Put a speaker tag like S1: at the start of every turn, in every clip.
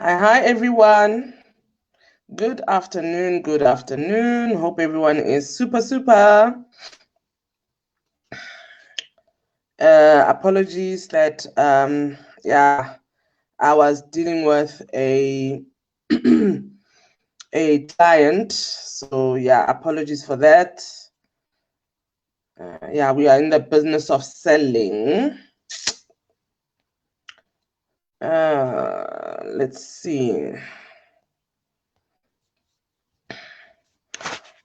S1: Hi everyone. Good afternoon. Good afternoon. Hope everyone is super. Apologies that I was dealing with a a client. So apologies for that. We are in the business of selling. Let's see.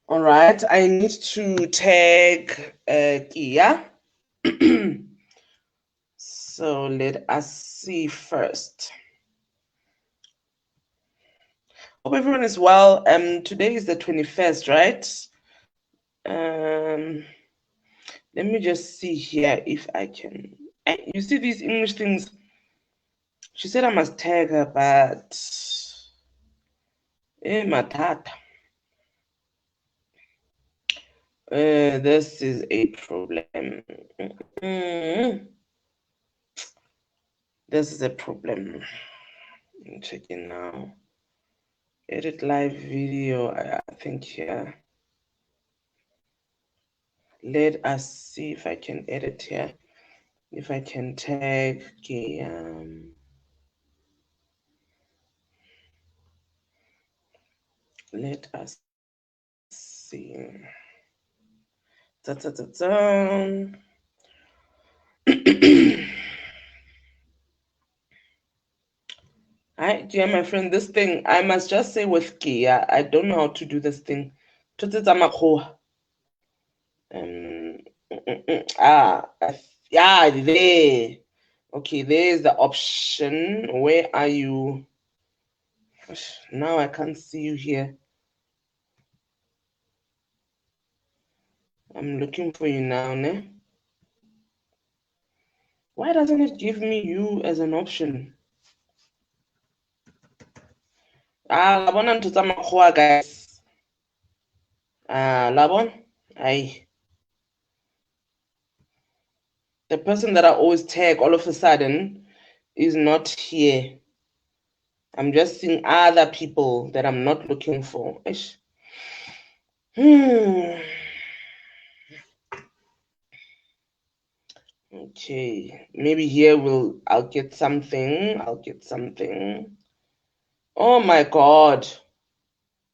S1: All right, I need to tag Kia. So let us see first. Hope everyone is well. Today is the 21st, right? Let me just see here if I can. You see these English things? She said I must tag her, but matata. This is a problem. This is a problem. I'm checking now. Edit live video. I think here. Let us see if I can edit here. If I can tag. Okay. Let us see. Hi, dear my friend. This thing, I must just say with Kia, I don't know how to do this thing. There. Okay, there's the option. Where are you? Now I can't see you here. I'm looking for you now, ne? Why doesn't it give me you as an option? Labona ntho tsa makgowa, guys. Labon? The person that I always tag all of a sudden is not here. I'm just seeing other people that I'm not looking for. Okay, maybe here I'll get something. Oh my God.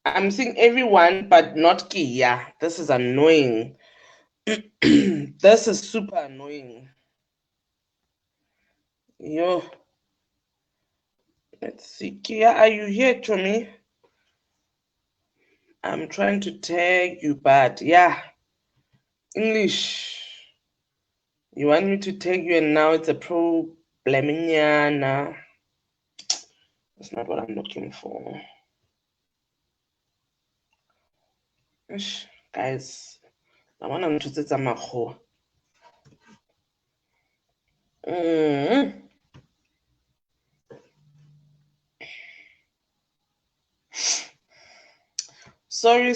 S1: I'm seeing everyone but not Kia. This is annoying. This is super annoying. Yo. Let's see. Kia, are you here to me? I'm trying to tag you, but English. You want me to tag you and now it's a problem. That's not what I'm looking for. Guys, I want to say some makho. Sorry,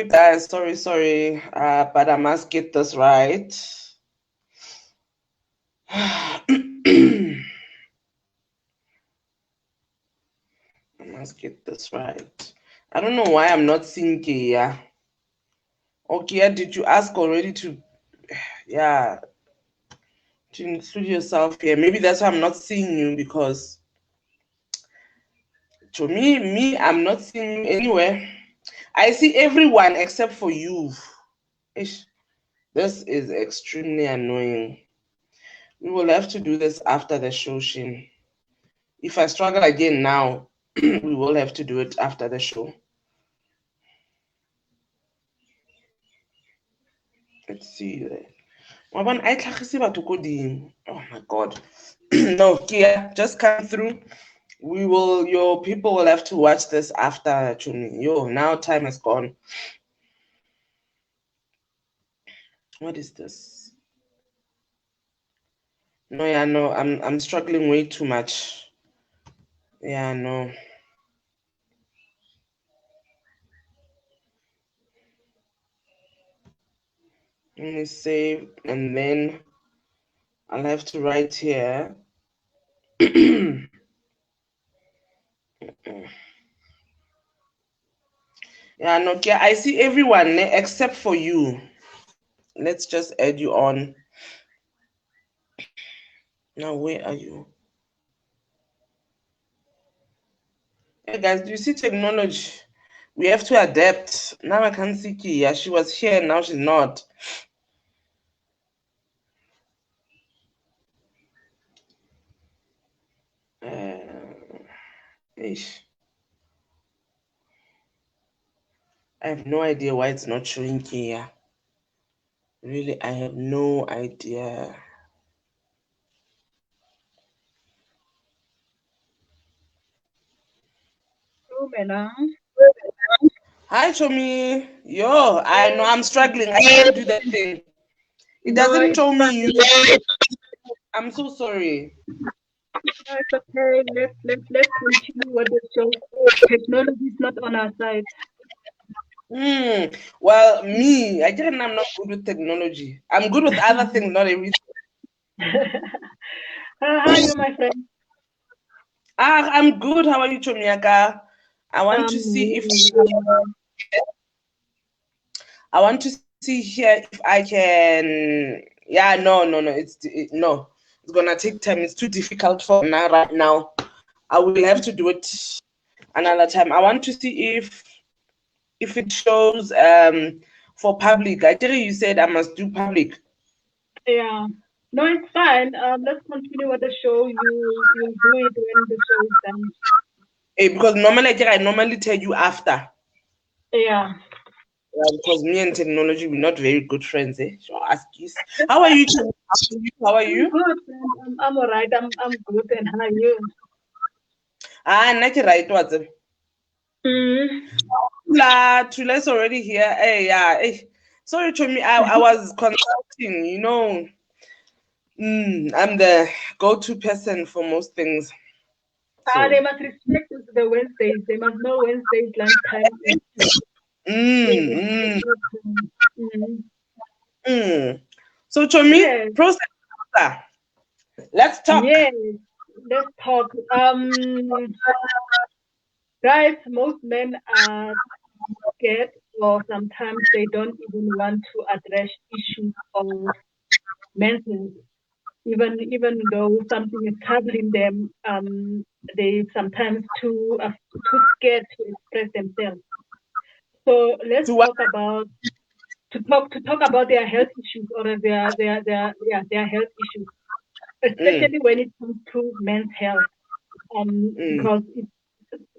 S1: guys. Sorry. But I must get this right. I must get this right. I don't know why I'm not seeing Kia. Okay, did you ask already to include yourself here? Maybe that's why I'm not seeing you, because to me, I'm not seeing you anywhere. I see everyone except for you. Ish, this is extremely annoying. We will have to do this after the show, Shin. If I struggle again now, we will have to do it after the show. Let's see. Oh my God. No, Kia, just come through. Your people will have to watch this after Chumi. Now time is gone. What is this? No, I'm struggling way too much. No. Let me save, and then I'll have to write here. Yeah, Nokia, I see everyone except for you. Let's just add you on. Now, where are you? Hey guys, do you see technology? We have to adapt. Now I can't see Kia. She was here, now she's not. Ish. I have no idea why it's not showing Kia. Really, I have no idea. Hi, Chomi. Yo, I know I'm struggling. I can't do that thing. It doesn't show me you. I'm so sorry.
S2: No, it's okay. Let's continue what the show. Technology is not on our side.
S1: Well, me, I'm not good with technology. I'm good with other things, not everything.
S2: How are you, my friend?
S1: I'm good. How are you, Chomiaka? I want to see if I want to see here if I can. Yeah, no. No. It's gonna take time. It's too difficult for now. Right now, I will have to do it another time. I want to see if it shows for public. I tell you said I must do public.
S2: Yeah. No, it's fine. Let's continue with the show. You'll do it when the show is done.
S1: Because normally I normally tell you after.
S2: Yeah.
S1: Because me and technology we're not very good friends. So I'll ask you. How are you? How are
S2: I'm
S1: you?
S2: good, friend. I'm all right. I'm good. And how are you?
S1: Not right. What's it?
S2: Mm.
S1: Tula's already here. Hey, yeah. Hey. Sorry, Chomi. I was consulting. I'm the go-to person for most things.
S2: They
S1: So,
S2: must respect the Wednesdays. They must know Wednesdays lunchtime is
S1: mm,
S2: good time. Mm.
S1: mm. So, Chomi,
S2: Yes.
S1: process. Let's talk.
S2: Yes. Let's talk. Guys, most men are scared, or sometimes they don't even want to address issues of mental health. Even though something is troubling them, they sometimes too scared to express themselves. So let's
S1: To what?
S2: talk about to talk about their health issues, or their health issues,
S1: Mm,
S2: especially when it comes to men's health.
S1: mm.
S2: Because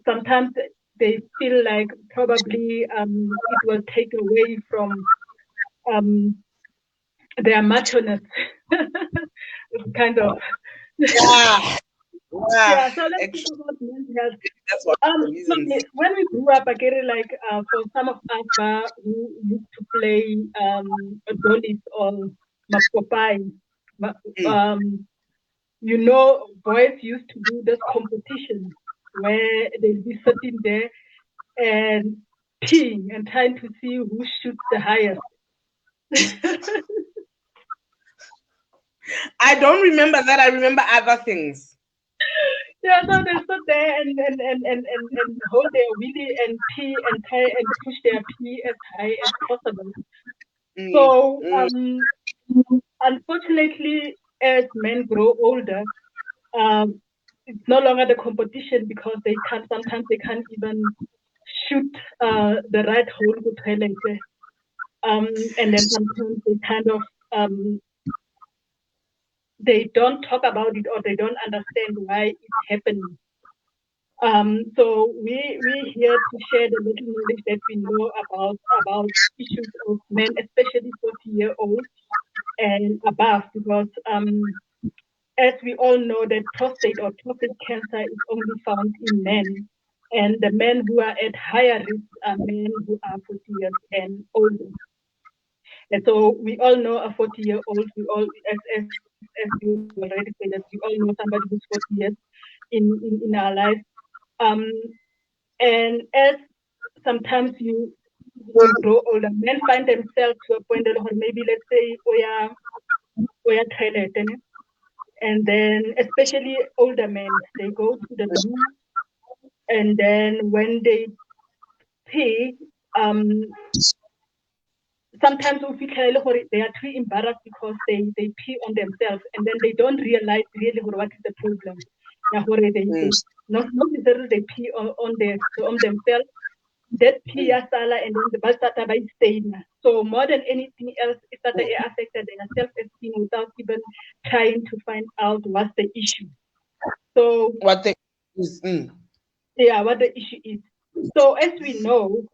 S2: sometimes they feel like probably it will take away from um, their macho-ness, kind of.
S1: Yeah, yeah.
S2: Yeah, so let's
S1: Actually,
S2: talk about men's health.
S1: that's one of the reasons.
S2: When we grew up, I get it, like for some of us who used to play dollies or mapopai,
S1: Mm.
S2: um, boys used to do this competition where they'll be sitting there and peeing and trying to see who shoots the highest.
S1: I don't remember that. I remember other things.
S2: Yeah, so they sit there and hold their wheelie and pee and try and push their pee as high as possible.
S1: Mm,
S2: So,
S1: mm,
S2: unfortunately, as men grow older, um, it's no longer the competition because sometimes they can't even shoot the right hole with highlighter. And then sometimes they kind of they don't talk about it, or they don't understand why it's happening. So we here to share the little knowledge that we know about issues of men, especially 40-year-olds and above, because as we all know that prostate cancer is only found in men, and the men who are at higher risk are men who are 40 years and older. And so we all know a 40-year-old. We all, as you already said, that we all know somebody who's 40 years in our life. Um, and as sometimes you grow older, men find themselves to a point that maybe, let's say, we are toilet, and then especially older men, they go to the loo And then when they pee, sometimes they are too embarrassed because they pee on themselves, and then they don't realize really what is the problem. They not necessarily they pee on themselves. That pee sala, and then the bastata by stain. So more than anything else, it's that they affected their self-esteem without even trying to find out what's the issue. So
S1: what the is
S2: what the issue is. So as we know,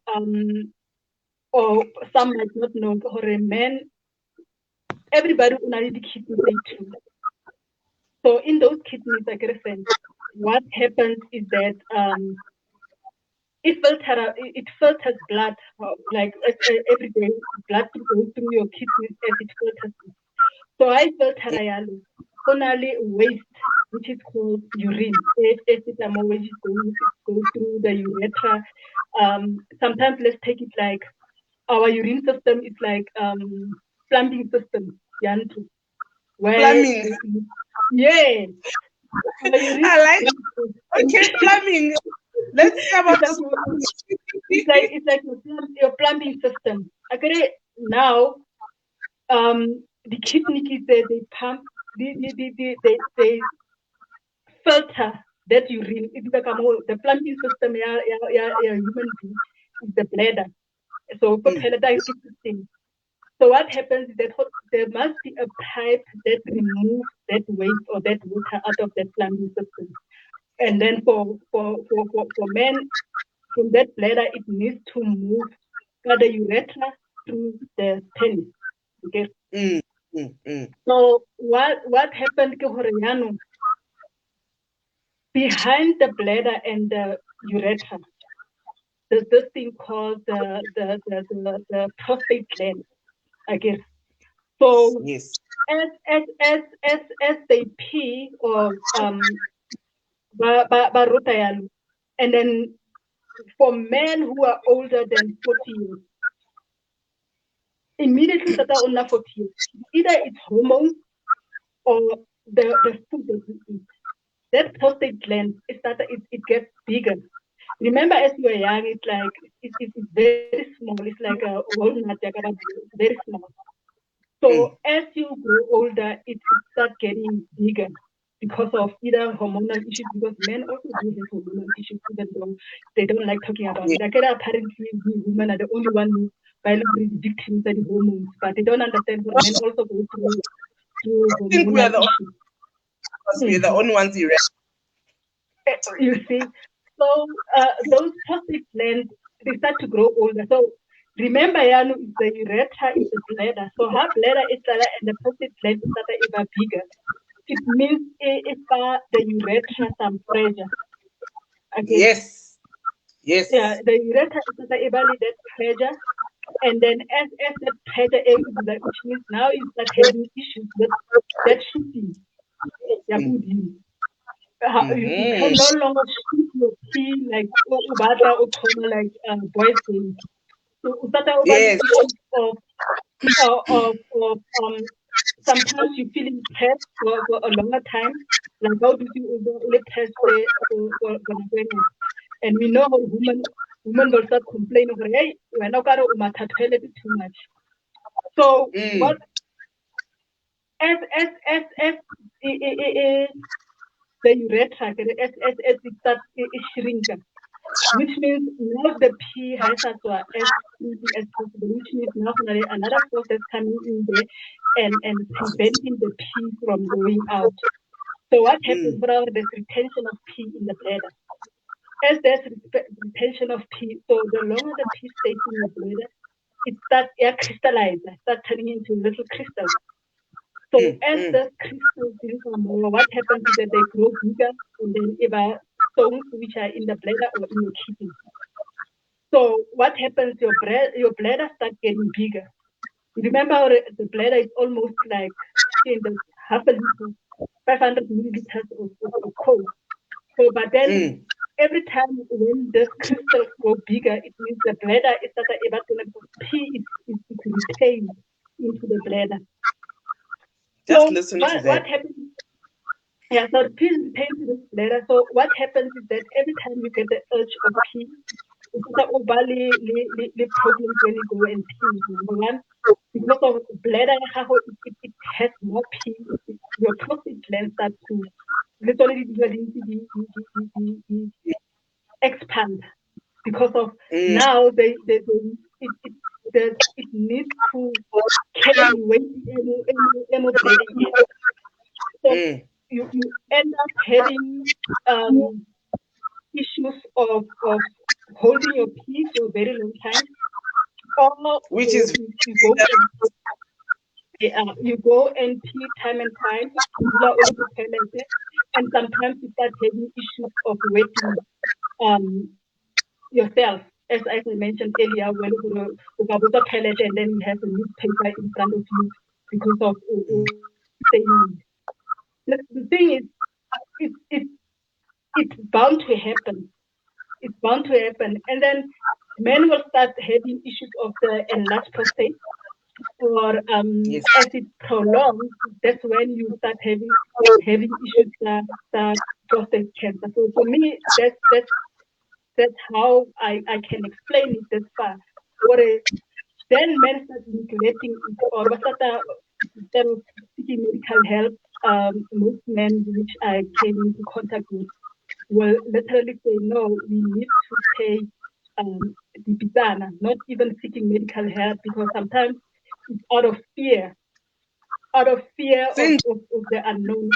S2: or some might not know, for a man, everybody unali the kidneys they too. So in those kidneys, what happens is that it filters blood, like every day, blood goes through your kidneys as it filters. So I filter yalo. Only waste, which is called urine. Which goes through the urethra. Sometimes let's take it like our urine system is like plumbing system, Yantu. Where
S1: plumbing.
S2: yeah. Our urine
S1: I like okay, plumbing. Let's see about this.
S2: It's like your plumbing system. Okay, now the kidneys they pump they filter that urine. It's like the plumbing system human being is the bladder. So for digestive system. So what happens is that there must be a pipe that removes that waste or that water out of that plumbing system. And then for men, from that bladder, it needs to move the urethra through the penis. Okay. So what happened behind the bladder and the urethra? There's this thing called the prostate gland. I guess. So
S1: yes.
S2: as they pee or and then for men who are older than 40 years, immediately that are under 40 years, either it's hormones or the food that we eat. That prostate gland it gets bigger. Remember, as you were young, it's like it's very small. It's like a walnut, very small. So as you grow older, it starts getting bigger because of either hormonal issues, because men also do have hormonal issues, even though they don't like talking about it. Apparently, we women are the only one who biologically victims of the hormones, but they don't understand that men also go through hormonal issues.
S1: We're the only ones here.
S2: You see, so those prostate glands, they start to grow older. So remember, Yanu, is the urethra is the bladder. So her bladder is and the prostate gland is even bigger. It means it's the urethra some pressure. Okay.
S1: Yes. Yes.
S2: Yeah, the urethra is evaluate that pressure. And then as that pressure, which means now you start having issues with that shooting. Yeah, good. You can no longer shoot your pee like ubata or trauma like boys do. So ubata over the issues of sometimes you feel impressed for a longer time. Like how do you press for and we know how women will start complaining over hey when I got too much. So what as the urethra as it starts shrinking, which means now the pee has as easy as possible, which means now another force is coming in there and preventing the pee from going out. So what happens now? There's retention of pee in the bladder. As there's retention of pee, so the longer the pee stays in the bladder, it starts crystallizing, starts turning into little crystals. So as the crystals become more, what happens is that they grow bigger and then even stones which are in the bladder or in your kidney. So what happens? Your bladder starts getting bigger. Remember, the bladder is almost like in the half a liter, 500 milliliters of coke. So, but then every time when the crystals grow bigger, it means the bladder is able to pee is retained into the bladder.
S1: Just
S2: so
S1: listen
S2: what,
S1: to that.
S2: What happens? Yeah, so it pertains to this bladder. So what happens is that every time you get the urge of pee, it's a problems when you go and pee. Number one, because of bladder, it has more pee. Your prostate gland starts to literally expand because of now it needs to carry weight bleeding in. So you end up having issues of holding your pee for a very long time, or
S1: which is
S2: you go and pee time and time, and sometimes you start having issues of wetting yourself. As I mentioned earlier, when you pellet and then you have a newspaper in front of you because of staining. The thing is, it's bound to happen. It's bound to happen, and then men will start having issues of the enlarged prostate, or as it prolongs, that's when you start having issues that prostate cancer. So for me, that's how I can explain it this far. Then men start neglecting it, or instead of seeking medical help, most men which I came into contact with will literally say, no, we need to take the pisana, not even seeking medical help, because sometimes it's out of fear of the unknown.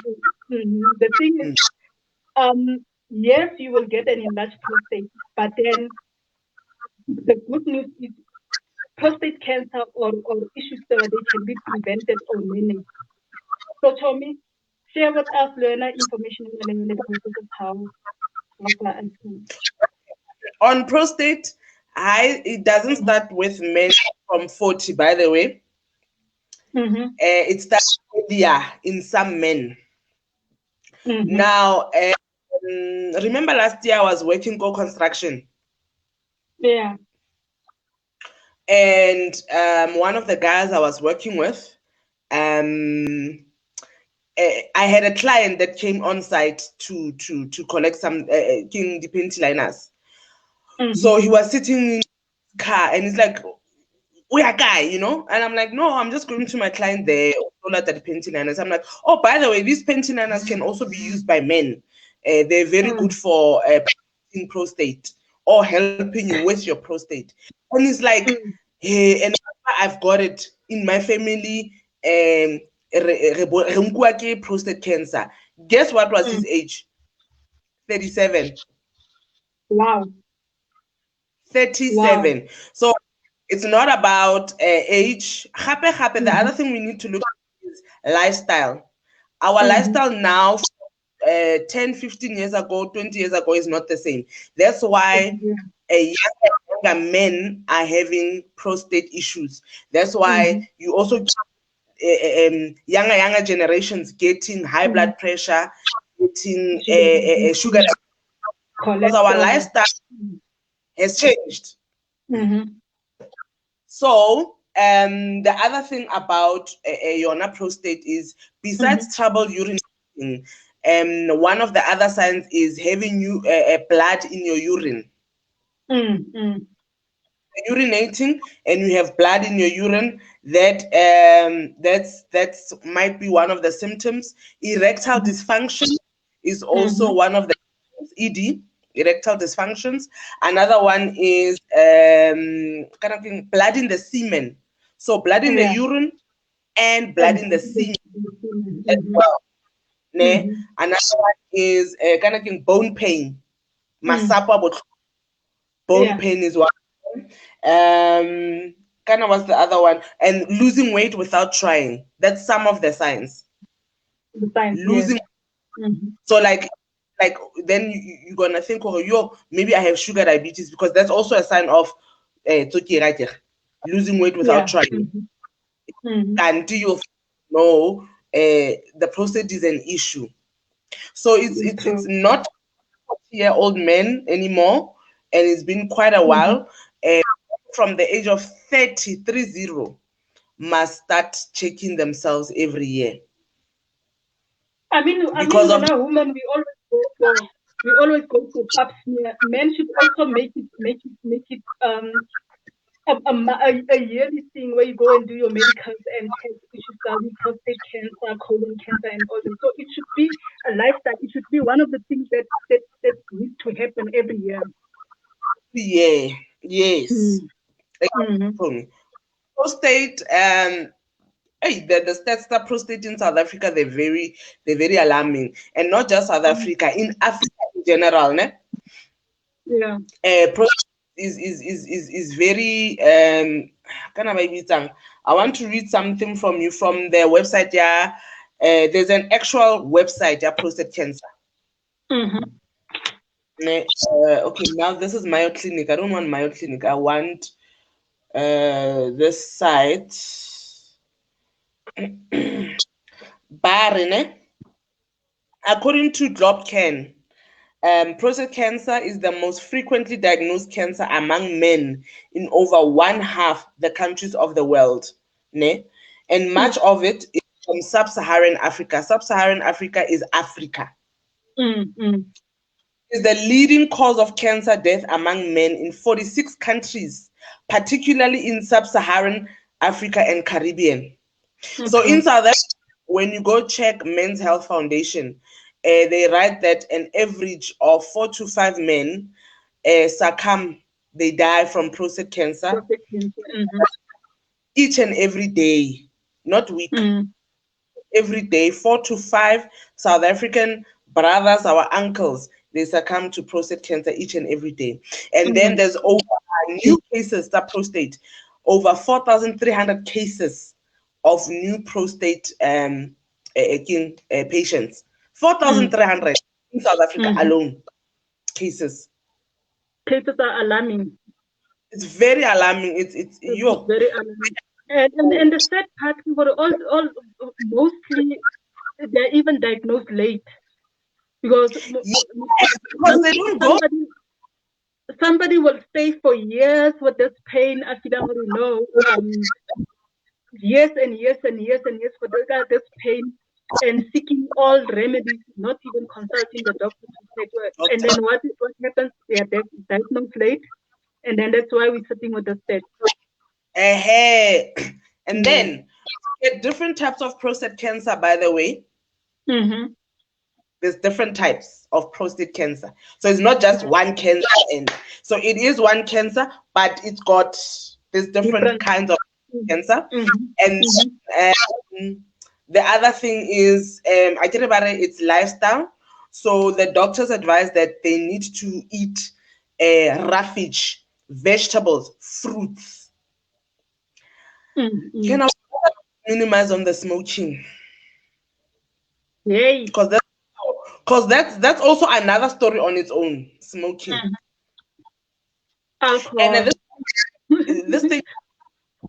S2: The thing is, yes, you will get an enlarged prostate, but then the good news is prostate cancer or issues there, they can be prevented or managed. So Tommy, share with us learner information on the process of how far I can.
S1: On prostate, it doesn't start with men from 40, by the way. It starts earlier in some men. Now, remember last year I was working co-construction.
S2: Yeah.
S1: And one of the guys I was working with, I had a client that came on site to collect some King Dipinti liners. So he was sitting in his car and he's like, we are guy, you know? And I'm like, no, I'm just going to my client there, at the Penty liners. I'm like, oh, by the way, these Penty liners can also be used by men. They're very good for prostate or helping you with your prostate. And he's like, hey, and I've got it in my family, prostate cancer. Guess what was his age? 37.
S2: Wow.
S1: 37. Wow. So it's not about age. The other thing we need to look at is lifestyle. Our lifestyle now, 10, 15 years ago, 20 years ago, is not the same. That's why younger men are having prostate issues. That's why you also younger generations getting high blood pressure, getting sugar. Because our lifestyle has changed. So the other thing about your prostate is, besides trouble urinating, one of the other signs is having blood in your urine. Urinating and you have blood in your urine, that's might be one of the symptoms. Erectile dysfunction is also one of the ED. Erectile dysfunctions. Another one is kind of thing, blood in the semen. So blood in the urine and blood in the semen as well. Another one is kind of thing, bone pain. Masapa bone pain is one. Kind of what's the other one? And losing weight without trying. That's some of the signs. Losing. So like then you're gonna think, oh, maybe I have sugar diabetes, because that's also a sign of losing weight without trying. Until you know the prostate is an issue. So it's not 40-year-old men anymore, and it's been quite a while. From the age of 30 must start checking themselves every year.
S2: I mean,
S1: because of
S2: when a woman, we always go for pap smear. Men should also make it a yearly thing where you go and do your medicals and test issues like prostate cancer, colon cancer, and all this. So it should be a lifestyle. It should be one of the things that needs to happen every year.
S1: yeah, yes.
S2: Mm-hmm.
S1: Prostate, hey, the stats that prostate in South Africa, they're very alarming, and not just South Africa, in Africa in general, ne?
S2: Yeah.
S1: Prostate is very I want to read something from you from the website. Yeah, there's an actual website. Yeah, prostate cancer.
S2: Mm-hmm.
S1: Okay, now this is Mayo Clinic. I don't want Mayo Clinic. I want this site. Barine. According to Globcan, prostate cancer is the most frequently diagnosed cancer among men in over one half the countries of the world. Ne? And much of it is from sub-Saharan Africa. Sub-Saharan Africa is Africa.
S2: Mm-hmm.
S1: Is the leading cause of cancer death among men in 46 countries, particularly in sub-Saharan Africa and Caribbean.
S2: Okay.
S1: So in South Africa, when you go check Men's Health Foundation, they write that an average of 4 to 5 men succumb, they die from prostate cancer each and every day, not week. Every day, 4 to 5 South African brothers, our uncles, they succumb to prostate cancer each and every day. And then there's over new cases that prostate, over 4,300 cases of new prostate patients. 4,300 in South Africa alone cases.
S2: Cases are alarming.
S1: It's very alarming. It's
S2: very alarming. And the sad part, for all mostly they're even diagnosed late because
S1: they don't go.
S2: Somebody will stay for years with this pain. I don't know, years and years and years and years for this pain, and seeking all remedies, not even consulting the doctor. And then what happens? They are diagnosed late, and then that's why we're sitting with the stats.
S1: And then different types of prostate cancer, by the way. There's different types of prostate cancer. So it's not just one cancer. And so it is one cancer, but it's got there's different kinds of cancer. And the other thing is, I tell about it, it's lifestyle. So the doctors advise that they need to eat roughage, vegetables, fruits. Can I minimize on the smoking?
S2: Yay.
S1: Because that's also another story on its own, smoking.
S2: Alcohol.
S1: And this thing,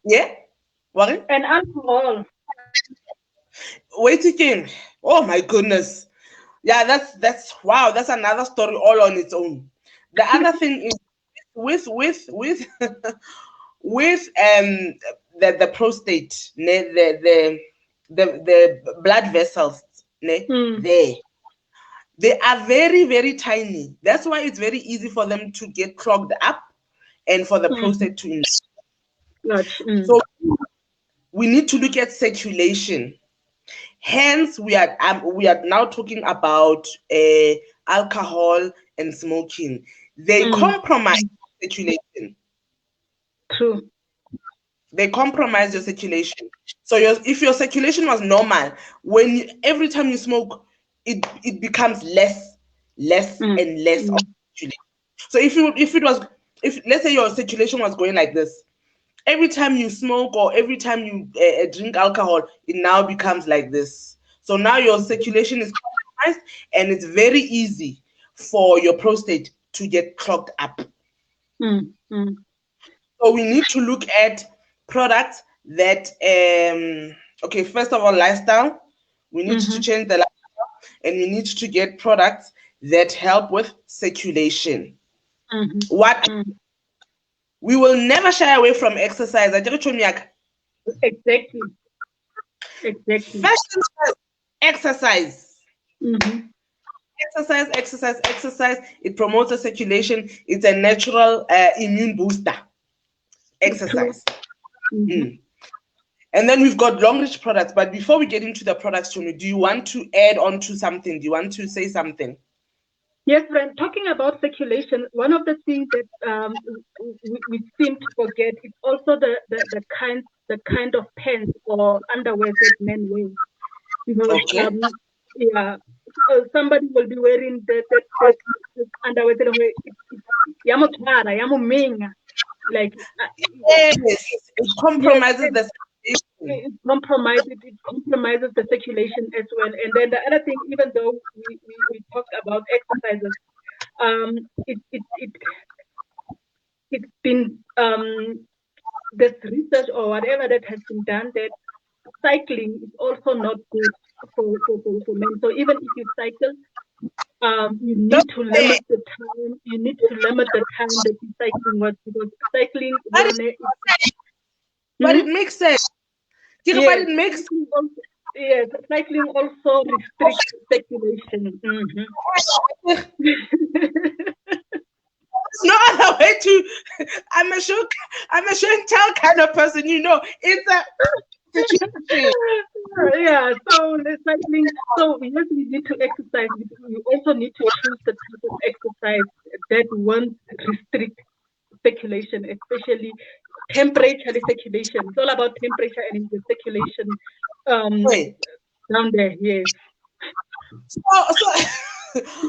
S1: yeah? What?
S2: And alcohol.
S1: Wait again. Oh my goodness. Yeah, that's wow, that's another story all on its own. The other thing is with with the prostate, the blood vessels, they are very, very tiny. That's why it's very easy for them to get clogged up and for the prostate to inflate. So we need to look at circulation. Hence, we are now talking about alcohol and smoking. They compromise circulation.
S2: True.
S1: They compromise your circulation. So if your circulation was normal, every time you smoke, it becomes less and less of circulation. So if let's say your circulation was going like this, every time you smoke or every time you drink alcohol, it now becomes like this. So now your circulation is compromised, and it's very easy for your prostate to get clogged up. So we need to look at products that okay, first of all, lifestyle. We need to change the lifestyle, and we need to get products that help with circulation. We will never shy away from exercise.
S2: Exactly.
S1: First, exercise. Exercise. It promotes the circulation. It's a natural immune booster. Exercise. And then we've got Longrich products. But before we get into the products, Tony, do you want to add on to something? Do you want to say something?
S2: Yes, friend. Talking about circulation, one of the things that we seem to forget is also the kind of pants or underwear that men wear. Because somebody will be wearing that underwear that way. Like
S1: it compromises the
S2: it compromises the circulation as well. And then the other thing, even though we talked about exercises, it's been this research or whatever that has been done that cycling is also not good for men. So even if you cycle, you need to limit the time. You need to limit the time that you cycling was, because cycling.
S1: But it makes sense. But it makes sense.
S2: Yes, cycling also restricts circulation.
S1: No other way to. I'm a show and tell kind of person. It's a.
S2: So the cycling. So yes, we need to exercise. We also need to choose the type of exercise that won't restrict circulation, especially temperature circulation. It's all about temperature and the circulation down there. Yes.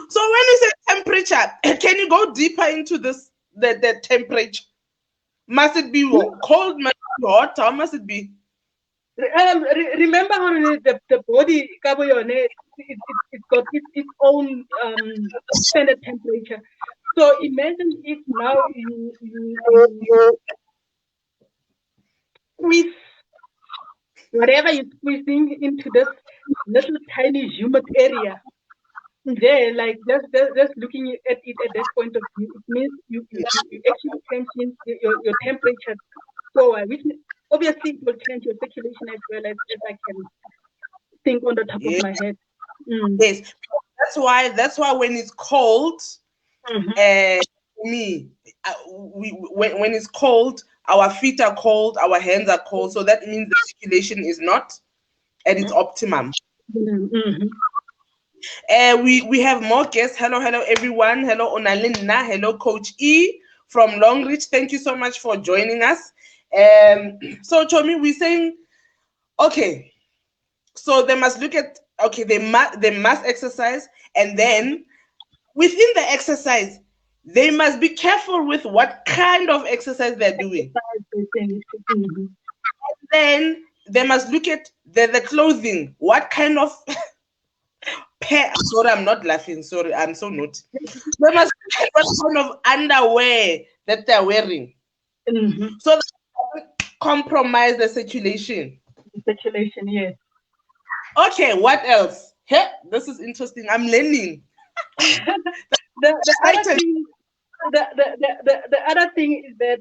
S1: So when you say temperature, can you go deeper into this? The temperature, must it be cold? Must it be hot? How must it be?
S2: Remember how the body, it's got its own standard temperature. So imagine if now you squeeze whatever you're squeezing into this little tiny humid area. There, like just looking at it at that point of view, it means you actually change your temperature lower, which obviously will change your circulation as well as I can think on the top of my head.
S1: Yes, that's why when it's cold, when it's cold, our feet are cold, our hands are cold, so that means the circulation is not at its optimum. We have more guests. Hello everyone. Hello Onalinna. Hello Coach E from Longrich. Thank you so much for joining us. So Chomi, we're saying, okay, so they must look at, they must exercise, and then within the exercise, they must be careful with what kind of exercise they're doing. And then they must look at the clothing. What kind of sorry, I'm not laughing. Sorry, I'm so naughty. They must look at what kind of underwear that they're wearing. So that they compromise the circulation.
S2: Circulation, yes.
S1: Okay, what else? Hey, this is interesting. I'm learning.
S2: The other thing is that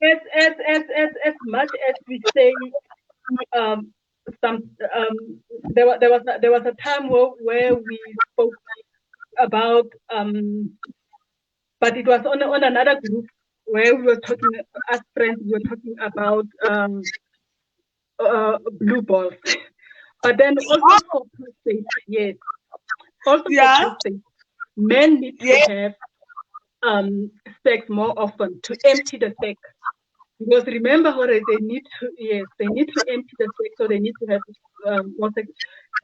S2: as much as we say there was a time where we spoke about but it was on another group where we were talking, as friends, we were talking about blue balls. But then also for prostate, yes. Also for prostate, men need to have sex more often to empty the sac. Because remember, they need to empty the sac, so they need to have more sex.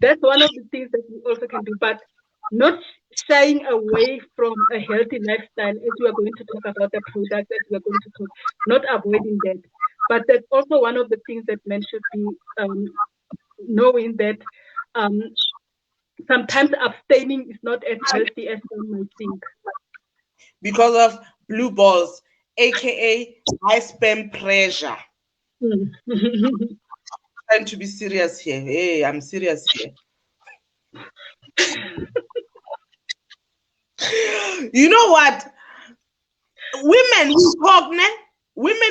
S2: That's one of the things that we also can do, but not shying away from a healthy lifestyle, as we are going to talk about the products that we are going to talk, not avoiding that. But that's also one of the things that men should be knowing that sometimes abstaining is not as healthy as one might think.
S1: Because of blue balls, aka high sperm pressure. I'm trying to be serious here. Hey, I'm serious here. You know what? Women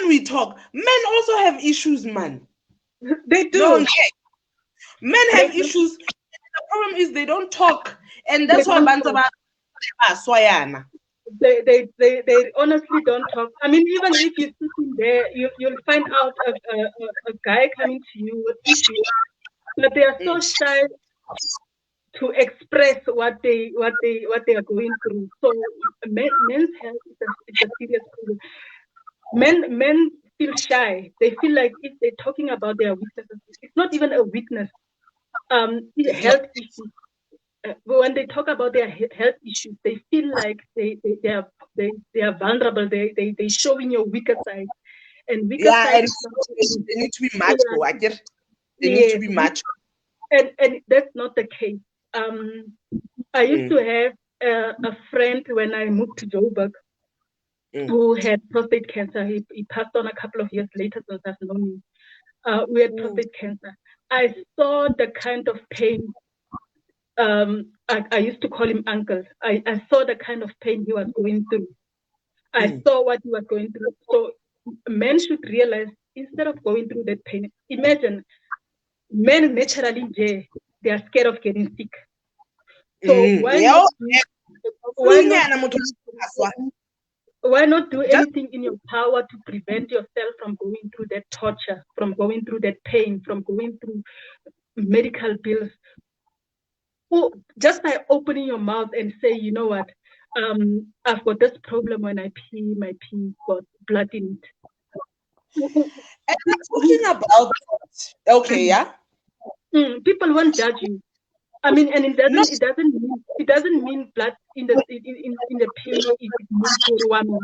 S1: we talk. Men also have issues, man.
S2: They do.
S1: Men have issues. The problem is they don't talk, and that's why Bantu Swayana.
S2: They honestly don't talk. I mean, even if you're sitting there, you'll find out a guy coming to you with issues, but they are so shy to express what they are going through. So men's health is a serious problem. Men feel shy. They feel like if they're talking about their weaknesses, it's not even a weakness. Health issues. When they talk about their health issues, they feel like they are vulnerable. They showing your weaker side, and weaker side.
S1: And they need to be macho. I get. They need to be macho.
S2: And that's not the case. I used to have a friend when I moved to Joburg who had prostate cancer. He passed on a couple of years later since I've known him. We had prostate cancer. I saw the kind of pain. I used to call him uncle. I saw the kind of pain he was going through. I saw what he was going through. So men should realize, instead of going through that pain, imagine men naturally, they are scared of getting sick. So why not do anything in your power to prevent yourself from going through that torture, from going through that pain, from going through medical bills? Well, just by opening your mouth and say, you know what, I've got this problem when I pee, my pee got blood in it.
S1: And talking about
S2: people won't judge you. I mean, and it doesn't mean blood in the pee is more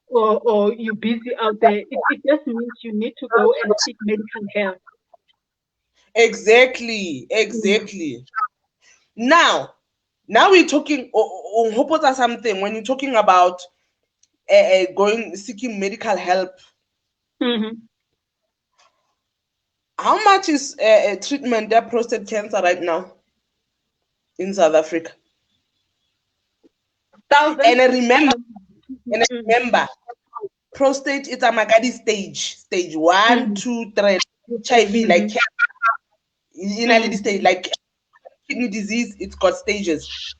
S2: or you're busy out there. It just means you need to go and seek medical help.
S1: Exactly. Now we're talking on something when you're talking about seeking medical help. How much is treatment of prostate cancer right now in South Africa?
S2: Thousands.
S1: And I remember, prostate is a Magadi stage 1, 2, 3, HIV, like in a stage, like kidney disease, it's got stages.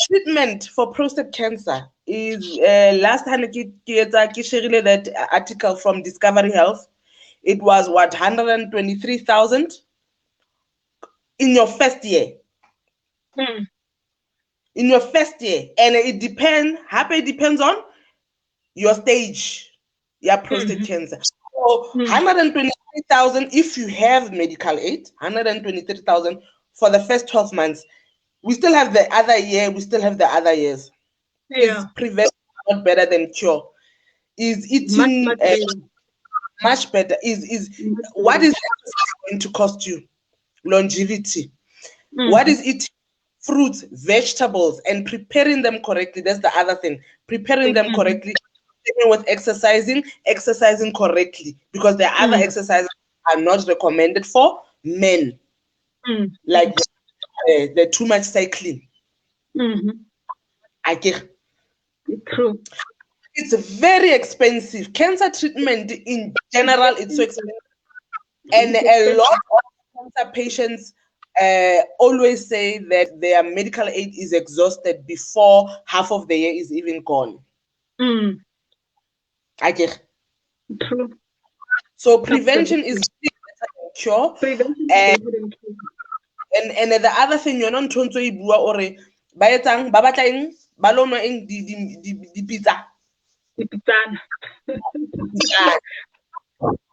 S1: Treatment for prostate cancer is last time I shared that article from Discovery Health. It was what, 123,000 in your first year. In your first year, and it depends on your stage, your prostate cancer. So 123,000 if you have medical aid, 123,000 for the first 12 months. We still have the other year. We still have the other years. Is prevention not better than cure? Is eating much better? What is going to cost you? Longevity. What is eating? Fruits, vegetables, and preparing them correctly. That's the other thing. Preparing them correctly. With exercising correctly, because the other exercises are not recommended for men, like the too much cycling. I get
S2: true.
S1: It's very expensive. Cancer treatment in general, it's so expensive, and a lot of cancer patients always say that their medical aid is exhausted before half of the year is even gone. I get
S2: true.
S1: So prevention is cure. And the other thing you're not told to ibua or ba etsang ba batla eng ba lo nwa eng di pizza.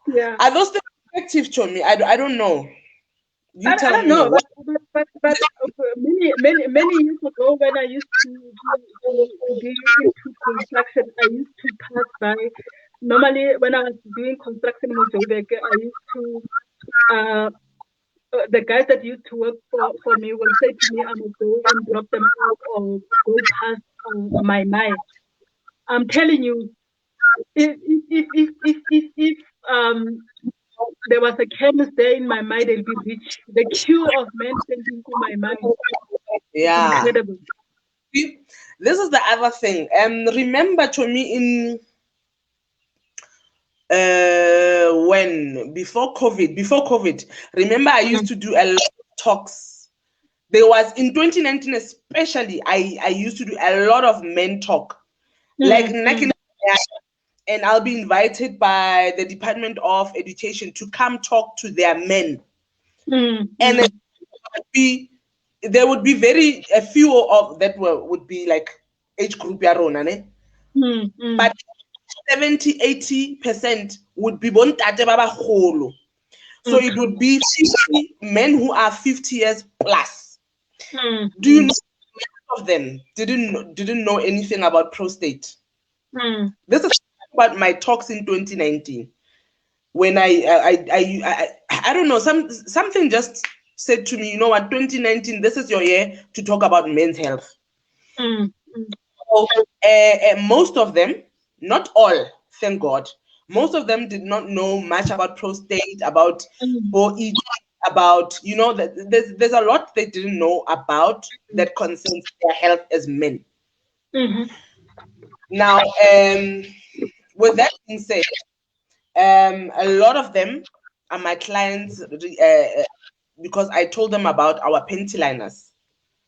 S2: Yeah.
S1: Are those things effective, Chomi? I don't know.
S2: I don't know, but many years ago when I used to be into construction, I used to pass by. Normally, when I was doing construction in Joburg, I used to the guys that used to work for me will say to me, "I'm gonna go and drop them off or go past my mine." I'm telling you, if there was a chemist there in my mind, it'll be rich. The queue of men sending to my mind.
S1: Yeah.
S2: Incredible.
S1: This is the other thing. Remember to me in when before COVID, remember I used to do a lot of talks. There was in 2019 especially, I used to do a lot of men talk. Like and I'll be invited by the Department of Education to come talk to their men. And there would be very a few of that would be like age group yarona, ne? But 70-80% would be bontate baba kholo. So it would be 50 men who are 50 years plus. Do you know most of them didn't know anything about prostate? This is about my talks in 2019. When I don't know, something just said to me, you know what, 2019, this is your year to talk about men's health. So, most of them, not all, thank God, most of them did not know much about prostate, about OEG, about, you know, there's a lot they didn't know about that concerns their health as men. Now, with that being said, a lot of them are my clients because I told them about our panty liners.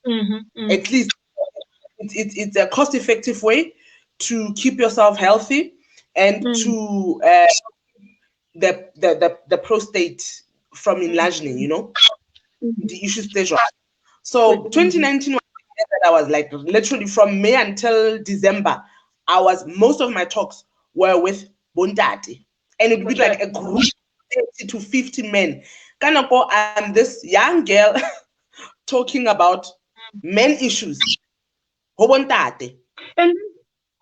S1: At least it's a cost-effective way to keep yourself healthy and to the prostate from enlarging, you know, the issue stage. So 2019 was the year that I was like literally from May until December, most of my talks were with Bondati. And it would be like a group of 30 to 50 men. Kanako, I'm this young girl talking about men issues.
S2: And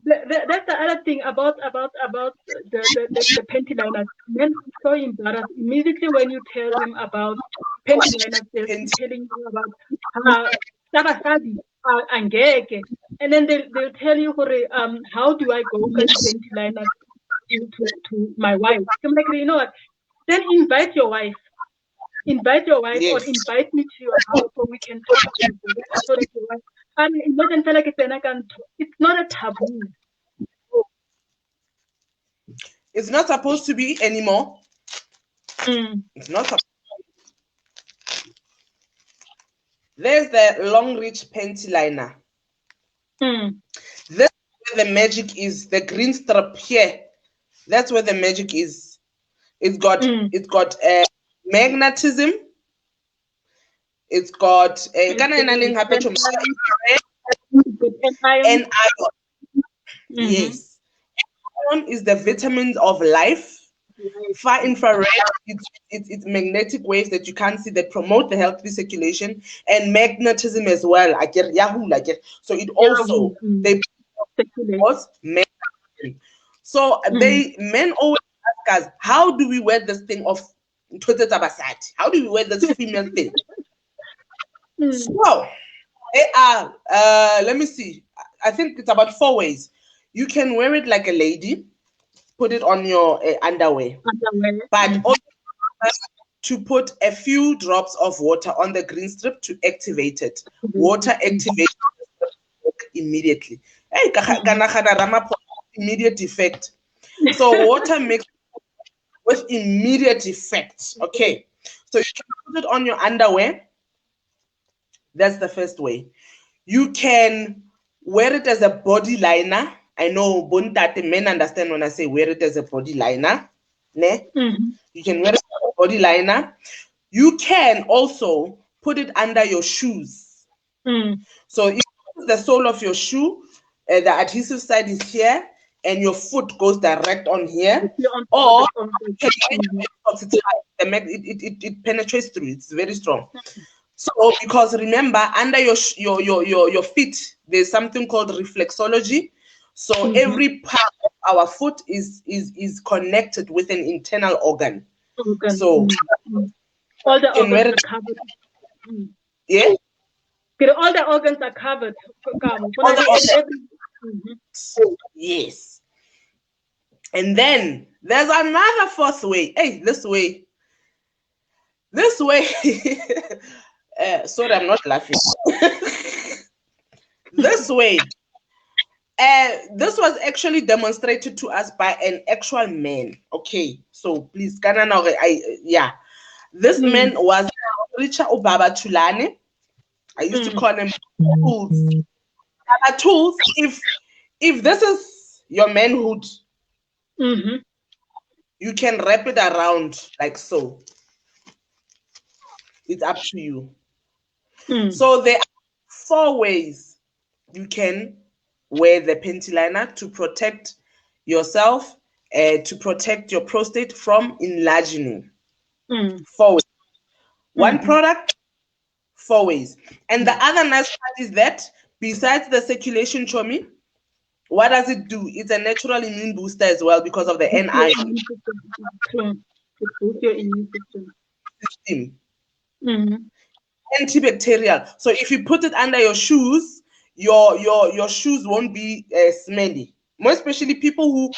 S2: that's the other thing about the panty liners. Men are so embarrassed immediately when you tell them about panty liners. They're telling you about and then they'll tell you, how do I go get panty liners to my wife? I'm like, you know what? Then invite your wife. Invite your wife, yes, or invite me to your house so we can talk about it. So that your wife, it's not a taboo.
S1: It's not supposed to be anymore. It's not supposed to be. There's the Longrich panty liner. That's where the magic is. The green strip here. That's where the magic is. It's got magnetism. It's got and iron. Yes. Iron is the vitamins of life. Far infrared, it's magnetic waves that you can't see that promote the healthy circulation, and magnetism as well. So it also they magnetism. So men always ask us, how do we wear this thing of how do we wear this female thing? So they are let me see. I think it's about 4 ways. You can wear it like a lady, put it on your underwear. But also to put a few drops of water on the green strip to activate it. Water activates immediately. Immediate effect. So water makes with immediate effect. Okay. So you can put it on your underwear. That's the first way. You can wear it as a body liner. I know bontate men understand when I say wear it as a body liner. Ne? You can wear it as a body liner. You can also put it under your shoes. So if the sole of your shoe, the adhesive side is here, and your foot goes direct on here, or it penetrates through. It's very strong. So because remember, under your feet, there's something called reflexology. So every part of our foot is connected with an internal organ. So
S2: all the organs are covered.
S1: Yeah.
S2: All the organs are covered.
S1: Yes. And then there's another 4th way. Hey, this way. Sorry, I'm not laughing. This way. This was actually demonstrated to us by an actual man. Okay, so please, this man was Longrich or Baba Tulane. I used to call them tools. Baba tools, if this is your manhood, you can wrap it around like so. It's up to you. So there are 4 ways you can wear the panty liner to protect yourself, to protect your prostate from enlarging. 4 ways. One product, 4 ways. And the other nice part is that besides the circulation, Chomi, what does it do? It's a natural immune booster as well because of the NI system. Antibacterial. So if you put it under your shoes, your shoes won't be smelly. More especially people who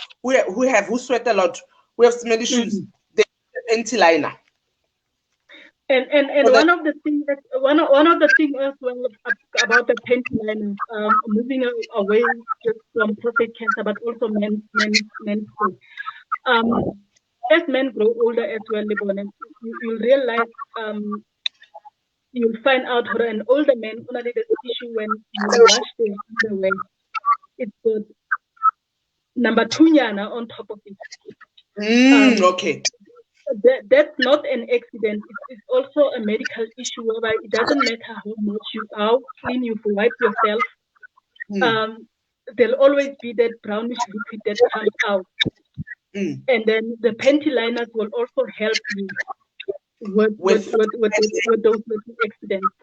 S1: sweat a lot, who have smelly shoes, they use panty liner.
S2: And one of the things as well about the panty liner, moving away just from prostate cancer, but also men's as men grow older as well, you'll realize you'll find out how an older man only the issue when you wash the underwear. It's got number 2 yana on top of it.
S1: Okay.
S2: That's not an accident. It's also a medical issue whereby it doesn't matter how clean you wipe yourself. There'll always be that brownish liquid that comes out. And then the panty liners will also help you with those little accidents.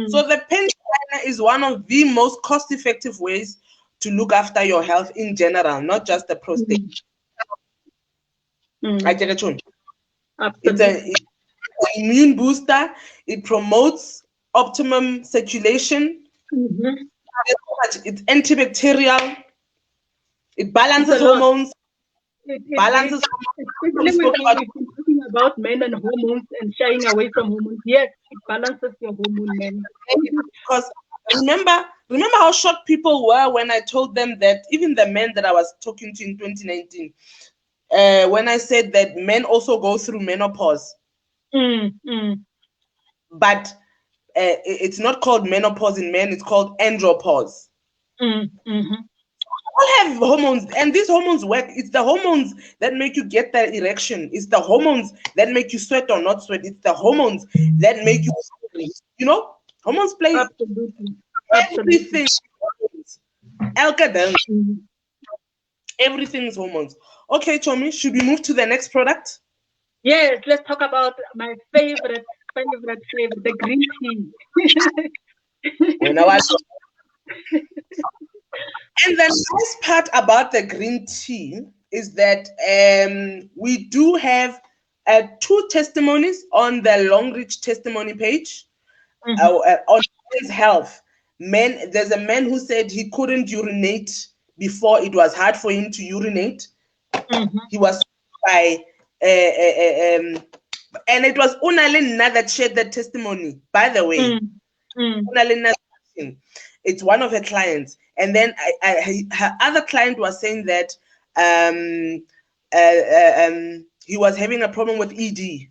S1: So the panty liner is one of the most cost-effective ways to look after your health in general, not just the prostate. It's an immune booster. It promotes optimum circulation. It's antibacterial. It balances hormones.
S2: Especially when we're talking about men and hormones and shying away from hormones. Yes, it balances your hormone, men.
S1: Because remember how shocked people were when I told them that even the men that I was talking to in 2019, when I said that men also go through menopause. But it's not called menopause in men, it's called andropause. All have hormones, and these hormones work. It's the hormones that make you get that erection. It's the hormones that make you sweat or not sweat. It's the hormones that make you, hormones play everything. Alkadel. Everything is hormones. Okay, Chomi, should we move to the next product?
S2: Yes, let's talk about my favorite, the green tea.
S1: And the nice part about the green tea is that we do have 2 testimonies on the Longrich testimony page on men's health. There's a man who said he couldn't urinate before. It was hard for him to urinate. He was by and it was Unalena that shared that testimony, by the way. Unalena, it's one of her clients. And then her other client was saying that he was having a problem with ED.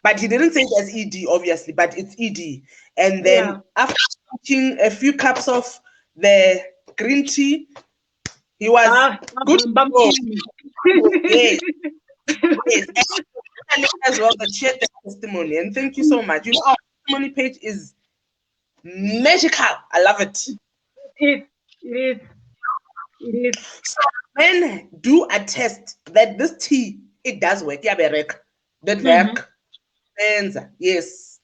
S1: But he didn't say it as ED, obviously, but it's ED. And then after drinking a few cups of the green tea, he was good to go. Yes. And as well, that shared the testimony. And thank you so much. Our testimony page is magical. I love it.
S2: It is.
S1: So men do attest that this tea, it does work. That work. Yes.